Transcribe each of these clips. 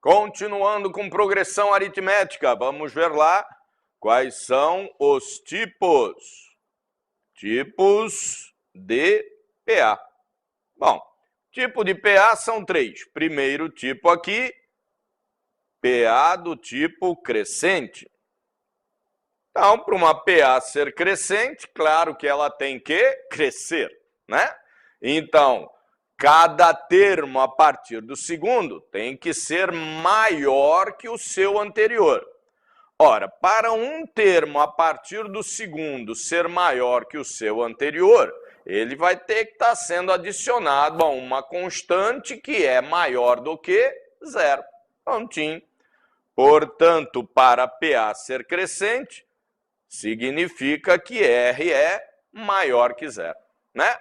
Continuando com progressão aritmética, vamos ver lá quais são os tipos de PA. Bom, tipo de PA são três. Primeiro tipo aqui, PA do tipo crescente. Então, para uma PA ser crescente, claro que ela tem que crescer, né? Então, cada termo a partir do segundo tem que ser maior que o seu anterior. Ora, para um termo a partir do segundo ser maior que o seu anterior, ele vai ter que estar sendo adicionado a uma constante que é maior do que zero. Prontinho. Portanto, para PA ser crescente, significa que R é maior que zero, né?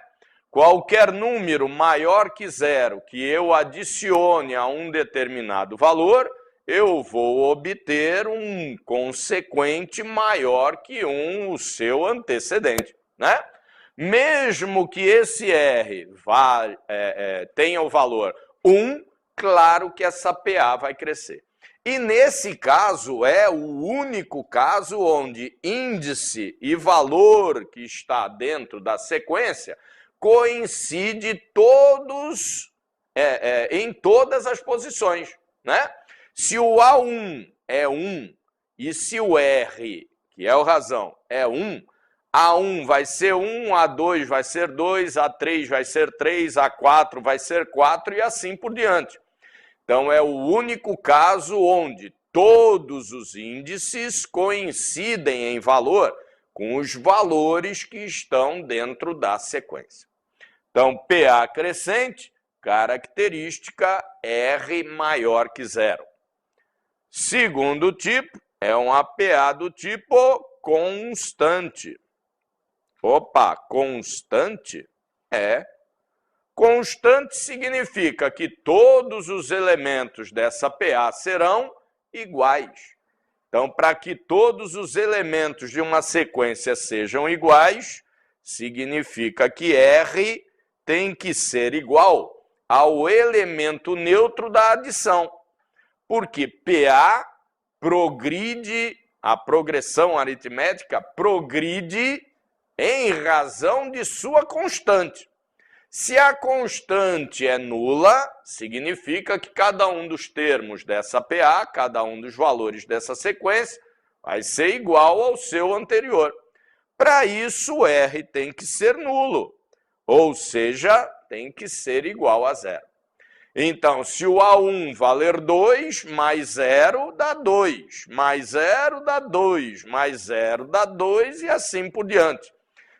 Qualquer número maior que zero que eu adicione a um determinado valor, eu vou obter um consequente maior que o seu antecedente, né? Mesmo que esse R tenha o valor 1, claro que essa PA vai crescer. E nesse caso é o único caso onde índice e valor que está dentro da sequência coincide em todas as posições, né? Se o A1 é 1 e se o R, que é o razão, é 1, A1 vai ser 1, A2 vai ser 2, A3 vai ser 3, A4 vai ser 4 e assim por diante. Então, é o único caso onde todos os índices coincidem em valor com os valores que estão dentro da sequência. Então, PA crescente, característica R maior que zero. Segundo tipo, é uma PA do tipo constante. Opa, constante? Constante significa que todos os elementos dessa PA serão iguais. Então, para que todos os elementos de uma sequência sejam iguais, significa que R tem que ser igual ao elemento neutro da adição. Porque PA progride, a progressão aritmética progride em razão de sua constante. Se a constante é nula, significa que cada um dos termos dessa PA, cada um dos valores dessa sequência, vai ser igual ao seu anterior. Para isso, R tem que ser nulo, ou seja, tem que ser igual a zero. Então, se o A1 valer 2, mais 0 dá 2, mais 0 dá 2, mais 0 dá 2 e assim por diante.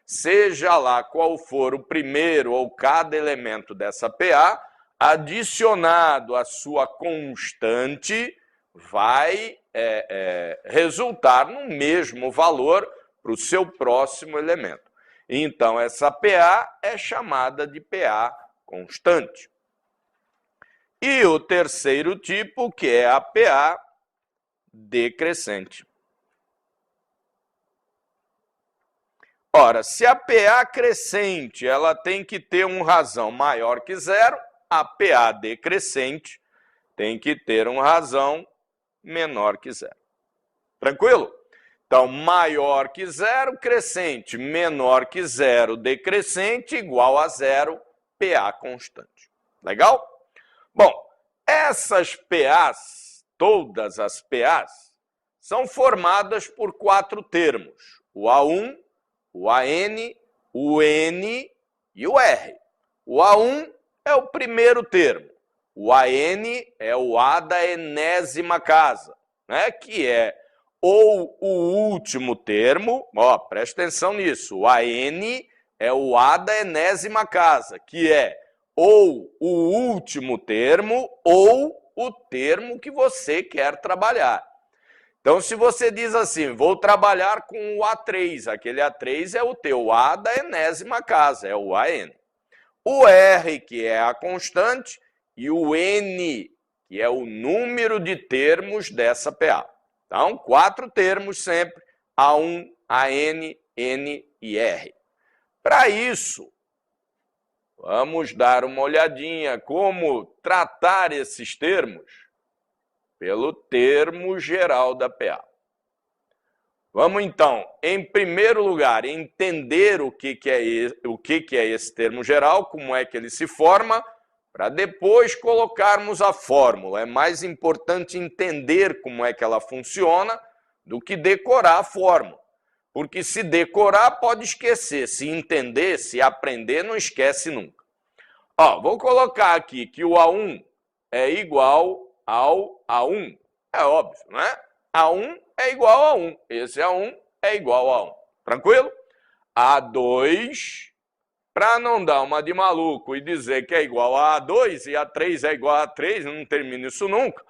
Seja lá qual for o primeiro ou cada elemento dessa PA, adicionado à sua constante, vai resultar no mesmo valor para o seu próximo elemento. Então, essa PA é chamada de PA constante. E o terceiro tipo, que é a PA decrescente. Ora, se a PA crescente ela tem que ter um razão maior que zero, a PA decrescente tem que ter um razão menor que zero. Tranquilo? Então, maior que zero, crescente, menor que zero, decrescente, igual a zero, PA constante. Legal? Bom, essas PAs, todas as PAs, são formadas por 4 termos. O A1, o AN, o N e o R. O A1 é o primeiro termo. O AN é o A da enésima casa, né? Que é ou o último termo, presta atenção nisso, o AN é o A da enésima casa, que é ou o último termo ou o termo que você quer trabalhar. Então, se você diz assim, vou trabalhar com o A3, aquele A3 é o teu A da enésima casa, é o AN. O R, que é a constante, e o N, que é o número de termos dessa PA. Então, 4 termos sempre, A1, AN, N e R. Para isso, vamos dar uma olhadinha como tratar esses termos. pelo termo geral da PA. Vamos então, em primeiro lugar, entender o que é esse termo geral, como é que ele se forma, para depois colocarmos a fórmula. É mais importante entender como é que ela funciona do que decorar a fórmula. Porque se decorar, pode esquecer. Se entender, se aprender, não esquece nunca. Ó, vou colocar aqui que o A1 é igual ao A1. É óbvio, não é? A1 é igual a 1. Esse A1 é igual a 1. Tranquilo? A2, para não dar uma de maluco e dizer que é igual a A2 e A3 é igual a A3, não termina isso nunca.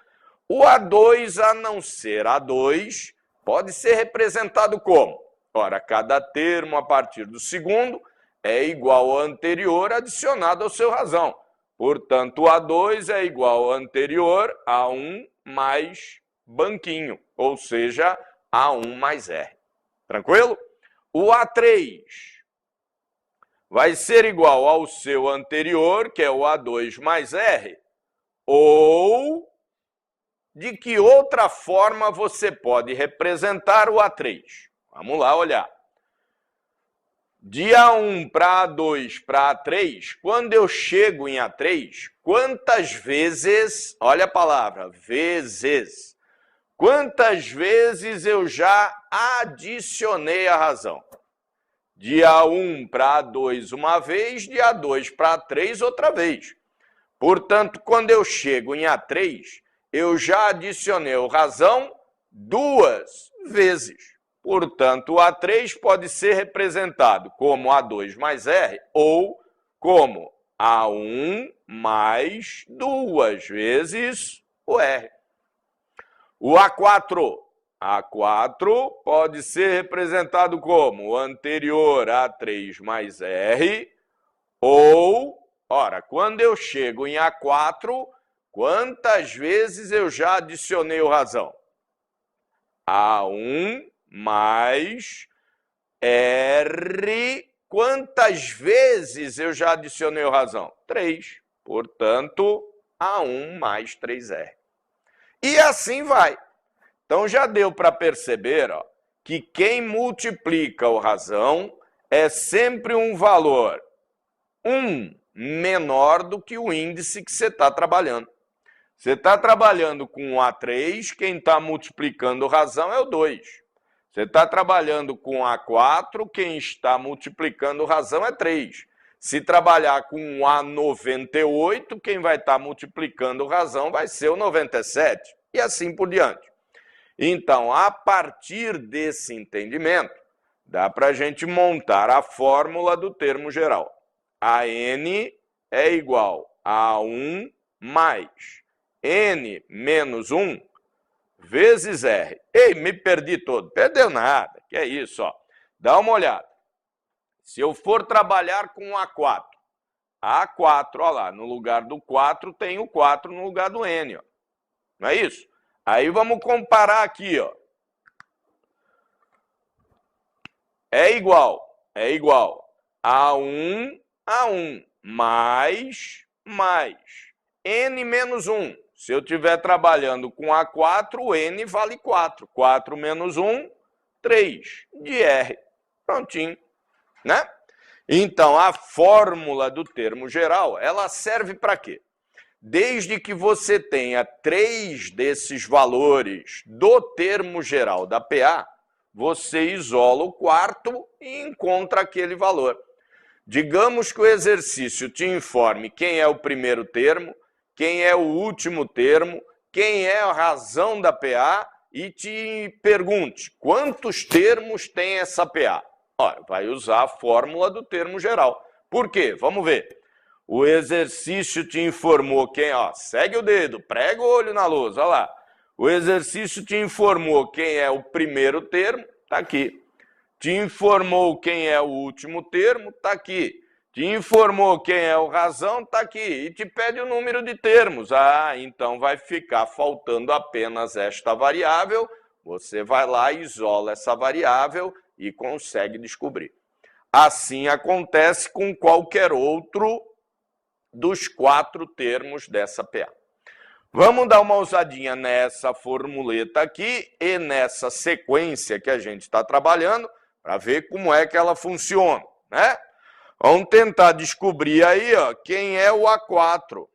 O A2, a não ser A2, pode ser representado como? Ora, cada termo a partir do segundo é igual ao anterior adicionado ao seu razão. Portanto, o A2 é igual ao anterior a 1 mais banquinho, ou seja, A1 mais R. Tranquilo? O A3 vai ser igual ao seu anterior, que é o A2 mais R, ou de que outra forma você pode representar o A3? Vamos lá olhar. De A1 para A2 para A3, quando eu chego em A3, quantas vezes, olha a palavra, vezes, quantas vezes eu já adicionei a razão? De A1 para A2 uma vez, de A2 para A3 outra vez. Portanto, quando eu chego em A3, eu já adicionei a razão 2 vezes. Portanto, o A3 pode ser representado como A2 mais R ou como A1 mais 2 vezes o R. O A4. A4 pode ser representado como o anterior A3 mais R ou, ora, quando eu chego em A4, quantas vezes eu já adicionei o razão? A1 mais R, quantas vezes eu já adicionei o razão? 3. Portanto, A1 mais 3R. E assim vai. Então, já deu para perceber, ó, que quem multiplica o razão é sempre um valor 1 menor do que o índice que você está trabalhando. Você está trabalhando com o A3, quem está multiplicando razão é o 2. Você está trabalhando com o A4, quem está multiplicando razão é 3. Se trabalhar com o A98, quem vai estar multiplicando razão vai ser o 97. E assim por diante. Então, a partir desse entendimento, dá para a gente montar a fórmula do termo geral. A n é igual a 1 mais n menos 1 vezes R. Ei, me perdi todo. Perdeu nada. Que é isso, ó. Dá uma olhada. Se eu for trabalhar com A4, A4, ó lá, no lugar do 4 tem o 4 no lugar do N, ó. Não é isso? Aí vamos comparar aqui, ó. É igual a 1 mais N menos 1. Se eu estiver trabalhando com A4, o N vale 4. 4 menos 1, 3 de R. Prontinho, né? Então, a fórmula do termo geral, ela serve para quê? Desde que você tenha 3 desses valores do termo geral da PA, você isola o quarto e encontra aquele valor. Digamos que o exercício te informe quem é o primeiro termo, quem é o último termo, quem é a razão da PA e te pergunte quantos termos tem essa PA. Ora, vai usar a fórmula do termo geral. Por quê? Vamos ver. O exercício te informou quem, ó, segue o dedo, prega o olho na lousa, olha lá. O exercício te informou quem é o primeiro termo, tá aqui. Te informou quem é o último termo, tá aqui. Te informou quem é o razão, tá aqui. E te pede o número de termos. Ah, então vai ficar faltando apenas esta variável. Você vai lá, isola essa variável e consegue descobrir. Assim acontece com qualquer outro dos 4 termos dessa PA. Vamos dar uma ousadinha nessa formuleta aqui e nessa sequência que a gente está trabalhando para ver como é que ela funciona, né? Vamos tentar descobrir aí, ó, quem é o A4.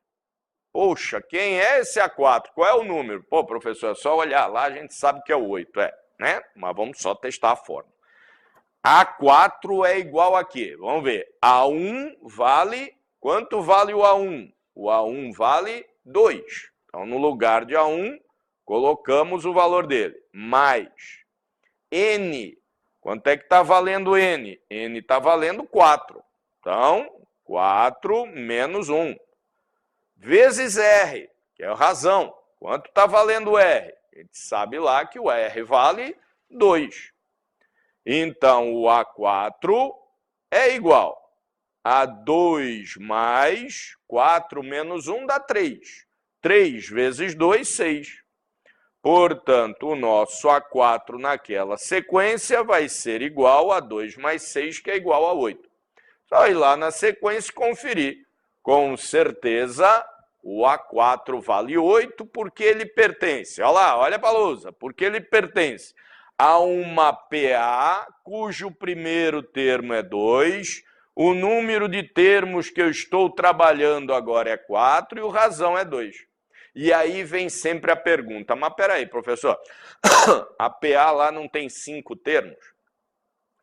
Poxa, quem é esse A4? Qual é o número? Pô, professor, é só olhar lá, a gente sabe que é o 8, né? Mas vamos só testar a forma. A4 é igual a quê? Vamos ver. A1 vale... Quanto vale o A1? O A1 vale 2. Então, no lugar de A1, colocamos o valor dele. Mais N. Quanto é que está valendo N? N está valendo 4. Então, 4 menos 1. Vezes R, que é a razão. Quanto está valendo R? A gente sabe lá que o R vale 2. Então, o A4 é igual a 2 mais 4 menos 1 dá 3. 3 vezes 2, 6. Portanto, o nosso A4 naquela sequência vai ser igual a 2 mais 6, que é igual a 8. Só ir lá na sequência e conferir. Com certeza, o A4 vale 8 porque ele pertence. Olha lá, olha para a lousa. Porque ele pertence a uma PA cujo primeiro termo é 2, o número de termos que eu estou trabalhando agora é 4 e o razão é 2. E aí vem sempre a pergunta, mas peraí, professor, a PA lá não tem 5 termos?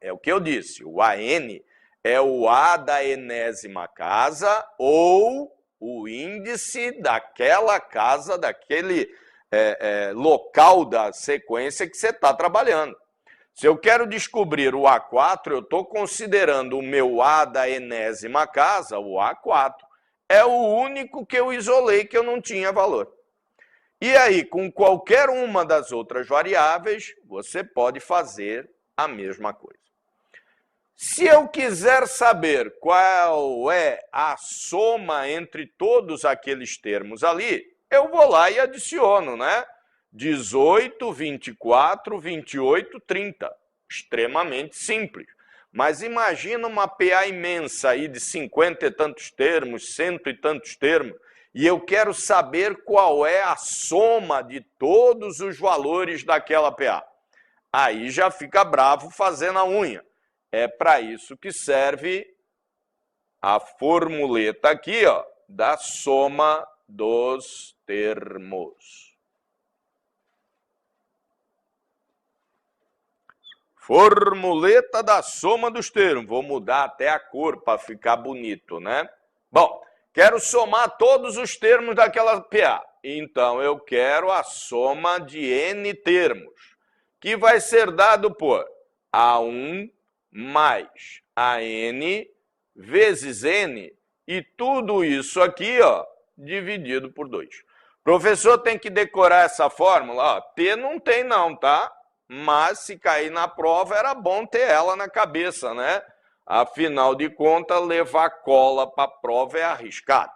É o que eu disse, o AN é o A da enésima casa ou o índice daquela casa, daquele local da sequência que você está trabalhando. Se eu quero descobrir o A4, eu estou considerando o meu A da enésima casa, o A4. É o único que eu isolei que eu não tinha valor. E aí, com qualquer uma das outras variáveis, você pode fazer a mesma coisa. Se eu quiser saber qual é a soma entre todos aqueles termos ali, eu vou lá e adiciono, né? 18, 24, 28, 30. Extremamente simples. Mas imagina uma PA imensa aí de 50 e tantos termos, 100 e tantos termos, e eu quero saber qual é a soma de todos os valores daquela PA. Aí já fica bravo fazendo a unha. É para isso que serve a formuleta aqui, ó, da soma dos termos. Formuleta da soma dos termos. Vou mudar até a cor para ficar bonito, né? Bom, quero somar todos os termos daquela PA. Então, eu quero a soma de N termos, que vai ser dado por A1 mais AN vezes N, e tudo isso aqui, ó, dividido por 2. Professor tem que decorar essa fórmula? Ó, T não tem não, tá? Mas se cair na prova, era bom ter ela na cabeça, né? Afinal de contas, levar cola para a prova é arriscado.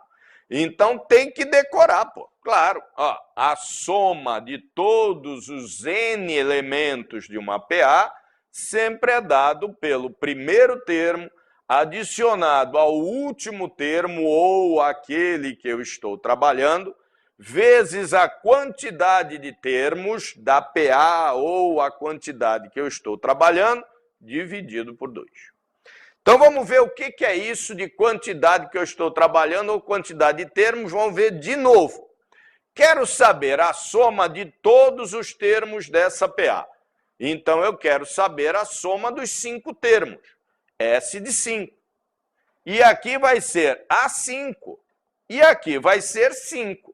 Então, tem que decorar, pô. Claro, ó, a soma de todos os N elementos de uma PA sempre é dado pelo primeiro termo adicionado ao último termo ou aquele que eu estou trabalhando, vezes a quantidade de termos da PA ou a quantidade que eu estou trabalhando, dividido por 2. Então, vamos ver o que é isso de quantidade que eu estou trabalhando ou quantidade de termos. Vamos ver de novo. Quero saber a soma de todos os termos dessa PA. Então, eu quero saber a soma dos 5 termos. S de 5. E aqui vai ser A5. E aqui vai ser 5.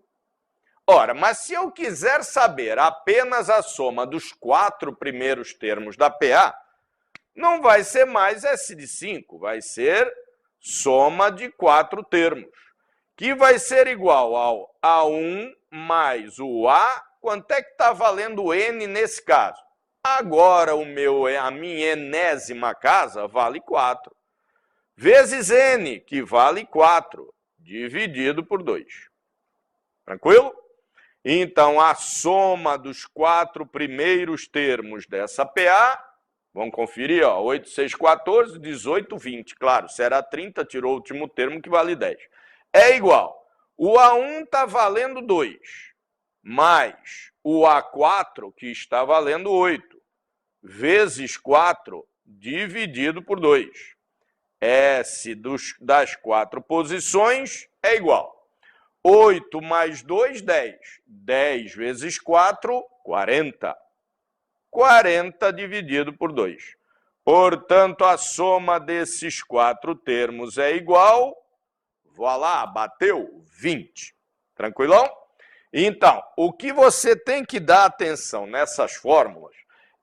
Ora, mas se eu quiser saber apenas a soma dos 4 primeiros termos da PA, não vai ser mais S de 5, vai ser soma de 4 termos, que vai ser igual ao A1 mais o A. Quanto é que está valendo o N nesse caso? Agora a minha enésima casa vale 4. Vezes N, que vale 4, dividido por 2. Tranquilo? Então, a soma dos 4 primeiros termos dessa PA, vamos conferir, ó, 8, 6, 14, 18, 20. Claro, se era 30, tirou o último termo, que vale 10. É igual. O A1 está valendo 2. mais o A4, que está valendo 8, vezes 4 dividido por 2. S das 4 posições é igual. 8 mais 2, 10. 10 vezes 4, 40. 40 dividido por 2. Portanto, a soma desses 4 termos é igual, voilá, bateu, 20. Tranquilão? Então, o que você tem que dar atenção nessas fórmulas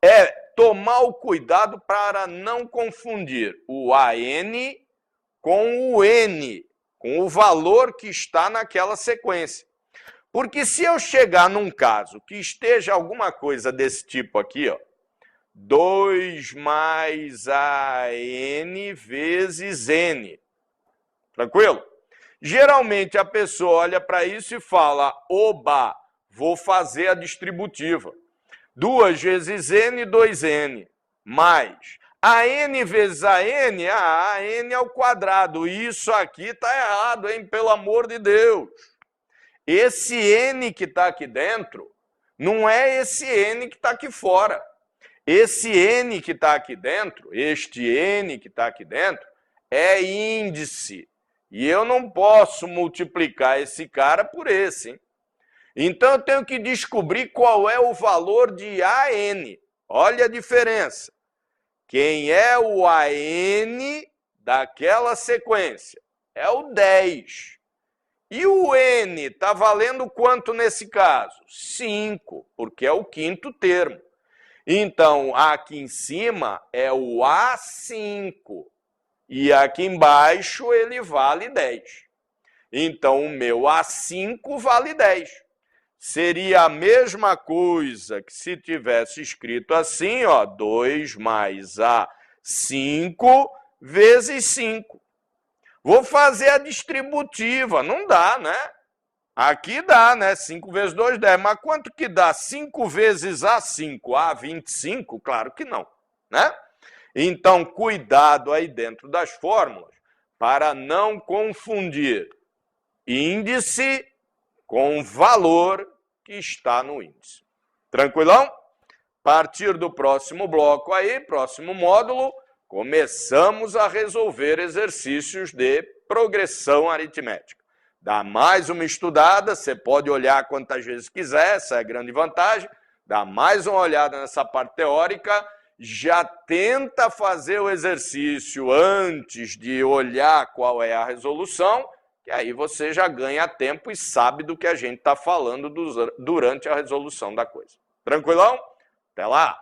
é tomar o cuidado para não confundir o AN com o N, com o valor que está naquela sequência. Porque se eu chegar num caso que esteja alguma coisa desse tipo aqui, ó, 2 mais AN vezes N, tranquilo? Geralmente a pessoa olha para isso e fala, oba, vou fazer a distributiva. 2 vezes N, 2N, mais AN vezes AN, AN ao quadrado. Isso aqui está errado, hein? Pelo amor de Deus. Esse N que está aqui dentro não é esse N que está aqui fora. Esse N que está aqui dentro, este N que está aqui dentro, é índice. E eu não posso multiplicar esse cara por esse, hein? Então, eu tenho que descobrir qual é o valor de AN. Olha a diferença. Quem é o AN daquela sequência? É o 10. E o N está valendo quanto nesse caso? 5, porque é o quinto termo. Então, aqui em cima é o A5. E aqui embaixo ele vale 10. Então, o meu A5 vale 10. Seria a mesma coisa que se tivesse escrito assim, ó, 2 mais A5 vezes 5. Vou fazer a distributiva. Não dá, né? Aqui dá, né? 5 vezes 2, 10. Mas quanto que dá 5 vezes A5? A25? Claro que não, né? Então, cuidado aí dentro das fórmulas para não confundir índice com valor que está no índice. Tranquilão? A partir do próximo bloco aí, próximo módulo, começamos a resolver exercícios de progressão aritmética. Dá mais uma estudada, você pode olhar quantas vezes quiser, essa é a grande vantagem. Dá mais uma olhada nessa parte teórica, já tenta fazer o exercício antes de olhar qual é a resolução, que aí você já ganha tempo e sabe do que a gente está falando durante a resolução da coisa. Tranquilão? Até lá!